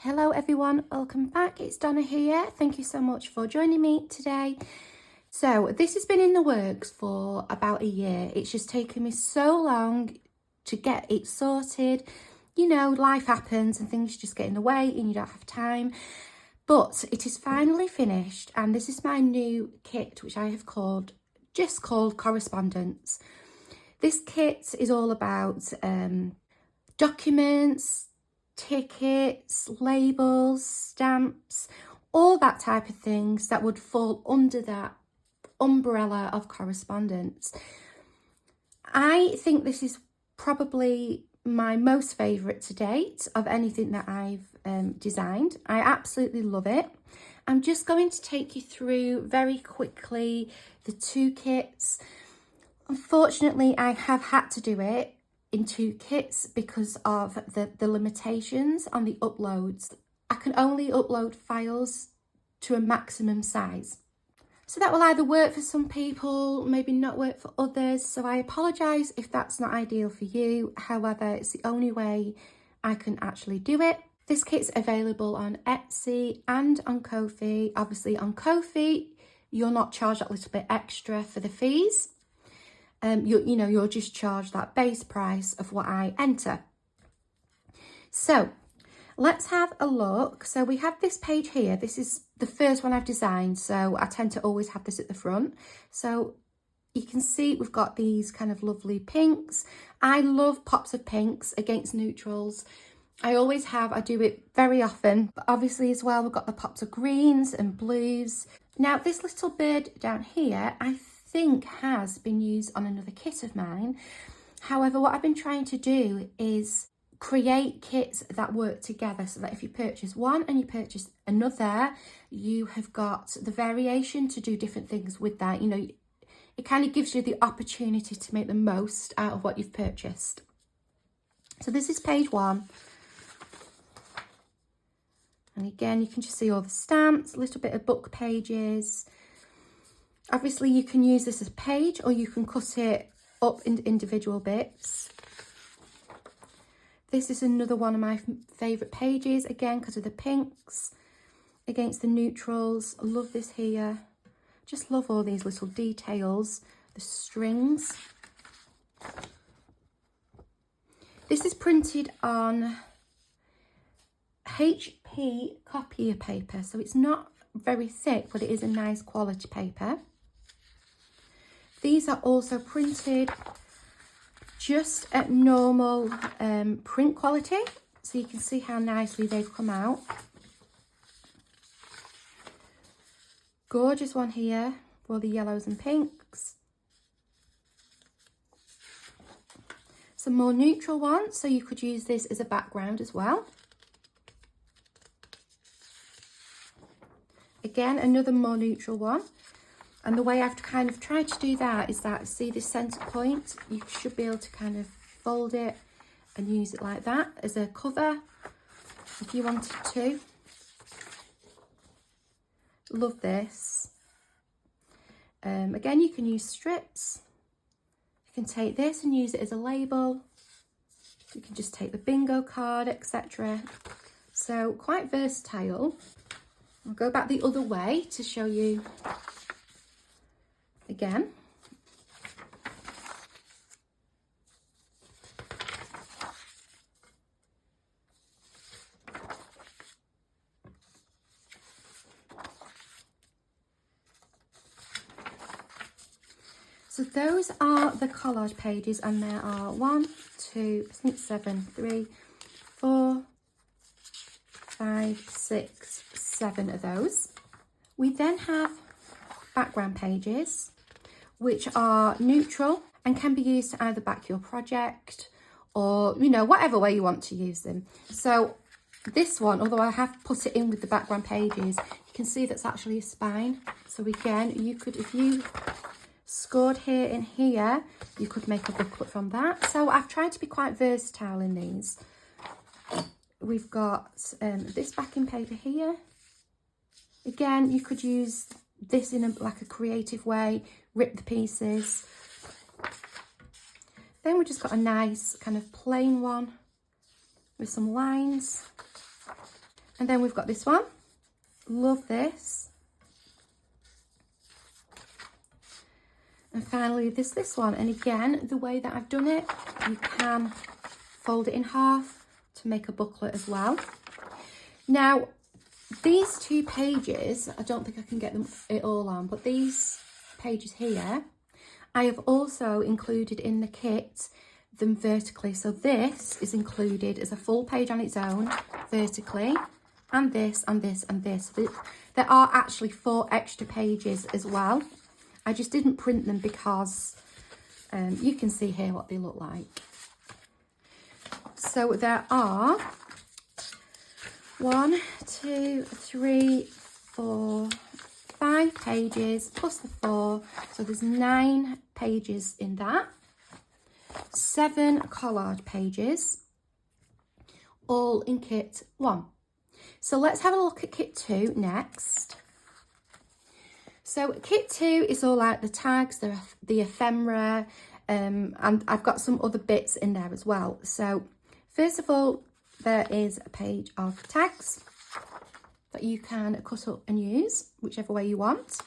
Hello everyone, welcome back. It's Donna here. Thank you so much for joining me today. So this has been in the works for about a year. It's just taken me so long to get it sorted. You know, life happens and things just get in the way and you don't have time. But it is finally finished, and this is my new kit, which I have called Correspondence. This kit is all about documents, tickets, labels, stamps, all that type of things that would fall under that umbrella of correspondence. I think this is probably my most favourite to date of anything that I've designed. I absolutely love it. I'm just going to take you through very quickly the two kits. Unfortunately, I have had to do it in two kits because of the limitations on the uploads. I can only upload files to a maximum size. So that will either work for some people, maybe not work for others. So I apologise if that's not ideal for you. However, it's the only way I can actually do it. This kit's available on Etsy and on Kofi. Obviously on Kofi, you're not charged that little bit extra for the fees. You'll just charge that base price of what I enter. So let's have a look. So we have this page here. This is the first one I've designed, so I tend to always have this at the front. So you can see we've got these kind of lovely pinks. I love pops of pinks against neutrals. I always have, I do it very often, but obviously as well, we've got the pops of greens and blues. Now this little bird down here, I think has been used on another kit of mine. However, what I've been trying to do is create kits that work together so that if you purchase one and you purchase another, you have got the variation to do different things with that. You know, it kind of gives you the opportunity to make the most out of what you've purchased. So this is page one. And again, you can just see all the stamps, a little bit of book pages. Obviously, you can use this as a page or you can cut it up into individual bits. This is another one of my favourite pages, again, because of the pinks against the neutrals. I love this here. Just love all these little details, the strings. This is printed on HP copier paper, so it's not very thick, but it is a nice quality paper. These are also printed just at normal print quality, so you can see how nicely they've come out. Gorgeous one here for the yellows and pinks. Some more neutral ones, so you could use this as a background as well. Again, another more neutral one. And the way I've kind of tried to do that is that, see this centre point? You should be able to kind of fold it and use it like that as a cover if you wanted to. Love this. Again, you can use strips. You can take this and use it as a label. You can just take the bingo card, etc. So quite versatile. I'll go back the other way to show you again. So those are the collage pages, and there are 1, 2, I think 7, 3, 4, 5, 6, 7 of those. We then have background pages, which are neutral and can be used to either back your project or, you know, whatever way you want to use them. So this one, although I have put it in with the background pages, you can see that's actually a spine. So again, you could, if you scored here and here, you could make a booklet from that. So I've tried to be quite versatile in these. We've got this backing paper here. Again, you could use this in like a creative way, rip the pieces. Then we've just got a nice kind of plain one with some lines. And then we've got this one. Love this. And finally, there's this one. And again, the way that I've done it, you can fold it in half to make a booklet as well. Now, these 2 pages, I don't think I can get it all on, but these pages here, I have also included in the kit them vertically. So this is included as a full page on its own, vertically, and this, and this, and this. There are actually 4 extra pages as well. I just didn't print them because you can see here what they look like. So there are 1, 2, 3, 4, 5 pages plus the 4. So there's 9 pages in that. 7 collage pages, all in kit 1. So let's have a look at kit 2 next. So kit 2 is all like the tags, the ephemera, and I've got some other bits in there as well. So first of all, there is a page of tags that you can cut up and use whichever way you want.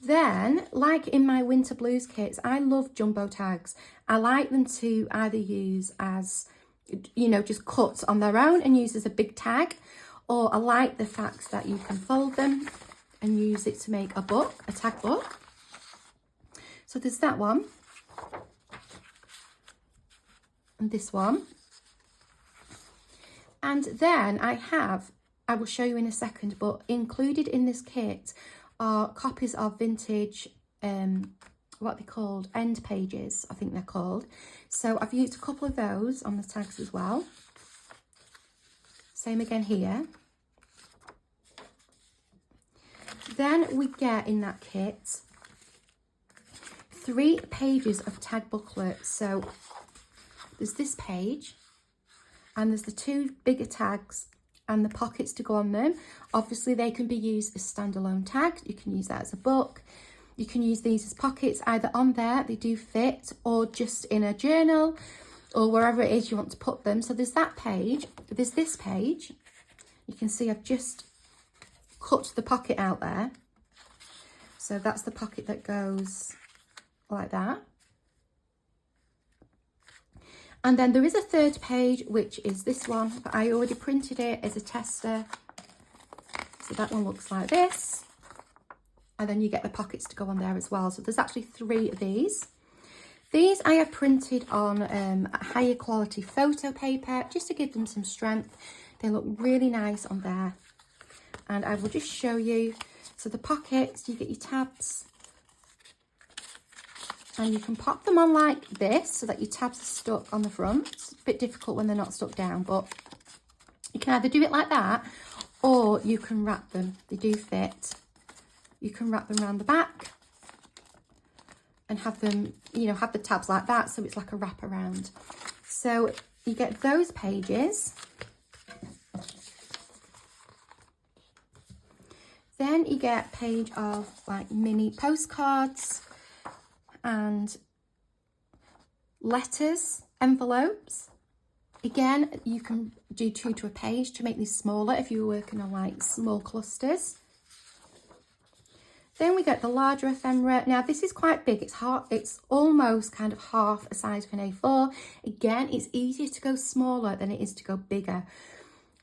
Then, like in my winter blues kits, I love jumbo tags. I like them to either use as, you know, just cut on their own and use as a big tag, or I like the fact that you can fold them and use it to make a book, a tag book. So there's that one. And this one. And then I will show you in a second, but included in this kit are copies of vintage, what are they called? End pages, I think they're called. So I've used a couple of those on the tags as well. Same again here. Then we get in that kit 3 pages of tag booklets. So there's this page, and there's the 2 bigger tags and the pockets to go on them. Obviously, they can be used as standalone tags. You can use that as a book. You can use these as pockets, either on there, they do fit, or just in a journal, or wherever it is you want to put them. So there's that page. There's this page. You can see I've just cut the pocket out there. So that's the pocket that goes like that. And then there is a 3rd page, which is this one, but I already printed it as a tester. So that one looks like this. And then you get the pockets to go on there as well. So there's actually 3 of these. These I have printed on a higher quality photo paper, just to give them some strength. They look really nice on there. And I will just show you. So the pockets, you get your tabs. And you can pop them on like this so that your tabs are stuck on the front. It's a bit difficult when they're not stuck down, but you can either do it like that, or you can wrap them. They do fit. You can wrap them around the back and have them, you know, have the tabs like that, so it's like a wrap around. So you get those pages. Then you get a page of like mini postcards and letters, envelopes. Again, you can do 2 to a page to make these smaller if you were working on like small clusters. Then we get the larger ephemera. Now this is quite big. It's almost kind of half a size of an A4. Again, it's easier to go smaller than it is to go bigger.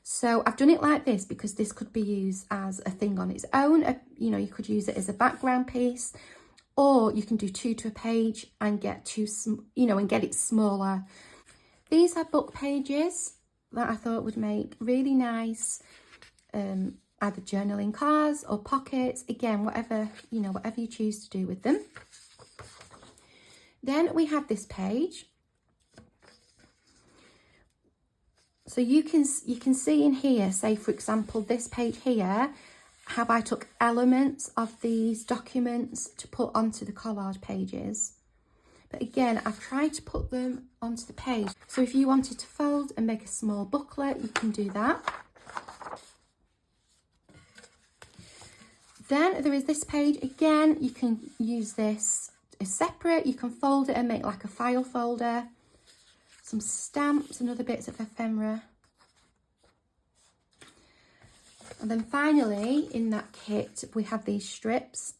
So I've done it like this because this could be used as a thing on its own. You know, you could use it as a background piece, or you can do 2 to a page and get and get it smaller. These are book pages that I thought would make really nice, either journaling cards or pockets. Again, whatever you choose to do with them. Then we have this page. So you can see in here, say for example, this page here, how I took elements of these documents to put onto the collage pages. But again, I've tried to put them onto the page. So if you wanted to fold and make a small booklet, you can do that. Then there is this page. Again, you can use this as separate. You can fold it and make like a file folder. Some stamps and other bits of ephemera. And then finally, in that kit, we have these strips,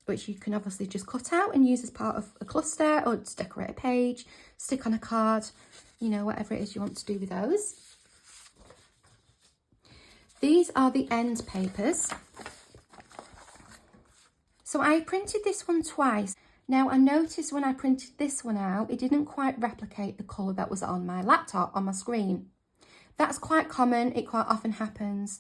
which you can obviously just cut out and use as part of a cluster, or to decorate a page, stick on a card, you know, whatever it is you want to do with those. These are the end papers. So I printed this one twice. Now I noticed when I printed this one out, it didn't quite replicate the colour that was on my laptop, on my screen. That's quite common, it quite often happens.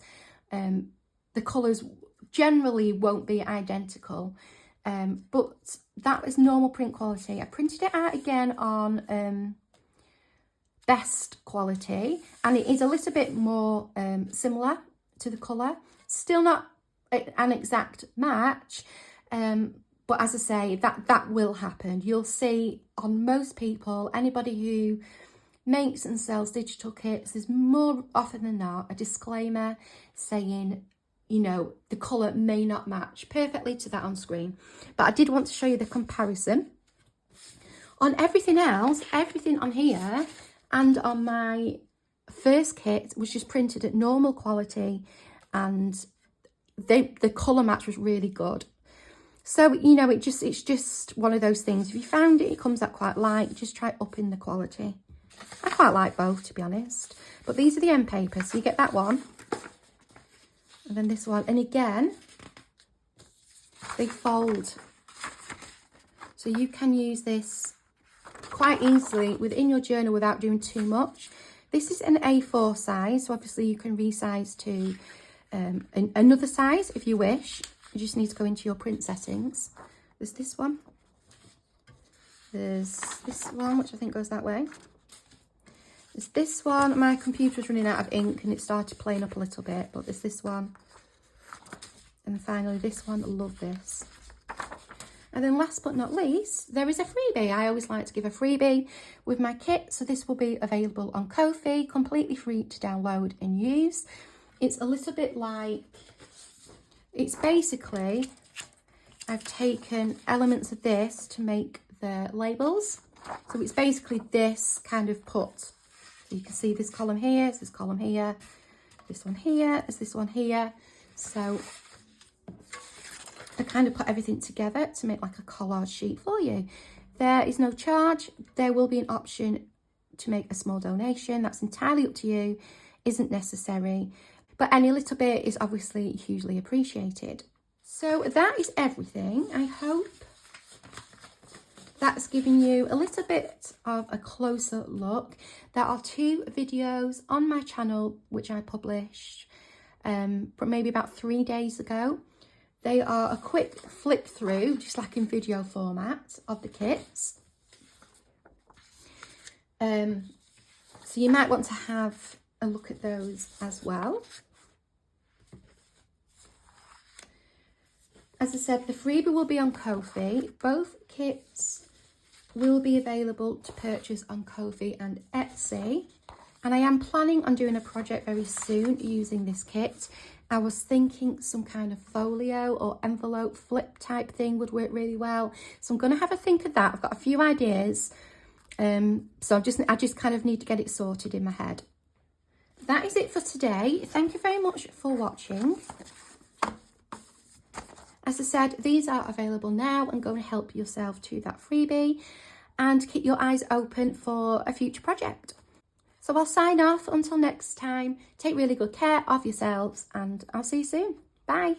The colours generally won't be identical, but that is normal print quality. I printed it out again on best quality, and it is a little bit more similar to the colour. Still not an exact match, but as I say, that will happen. You'll see on most people, anybody who makes and sells digital kits, there's more often than not a disclaimer saying, you know, the colour may not match perfectly to that on screen. But I did want to show you the comparison. On everything else, everything on here and on my first kit was just printed at normal quality, and the colour match was really good. So, you know, it's just one of those things. If you found it comes out quite light, just try upping the quality. I quite like both, to be honest. But these are the end papers. So you get that one. And then this one. And again, they fold. So you can use this quite easily within your journal without doing too much. This is an A4 size. So obviously you can resize to another size if you wish. You just need to go into your print settings. There's this one. There's this one, which I think goes that way. There's this one. My computer was running out of ink and it started playing up a little bit, but there's this one. And finally this one. I love this. And then last but not least, there is a freebie. I always like to give a freebie with my kit. So this will be available on Kofi, completely free to download and use. It's a little bit like, it's basically, I've taken elements of this to make the labels. So it's basically this kind of put. So you can see this column here, it's this column here, this one here, it's this one here. So I kind of put everything together to make like a collage sheet for you. There is no charge. There will be an option to make a small donation. That's entirely up to you, isn't necessary. But any little bit is obviously hugely appreciated. So that is everything. I hope that's given you a little bit of a closer look. There are 2 videos on my channel which I published maybe about 3 days ago. They are a quick flip through, just like in video format, of the kits. So you might want to have a look at those as well. As I said, the freebie will be on Kofi. Both kits will be available to purchase on Kofi and Etsy. And I am planning on doing a project very soon using this kit. I was thinking some kind of folio or envelope flip type thing would work really well. So I'm going to have a think of that. I've got a few ideas. So I just kind of need to get it sorted in my head. That is it for today. Thank you very much for watching. As I said, these are available now, and go and help yourself to that freebie and keep your eyes open for a future project. So I'll sign off until next time. Take really good care of yourselves, and I'll see you soon. Bye.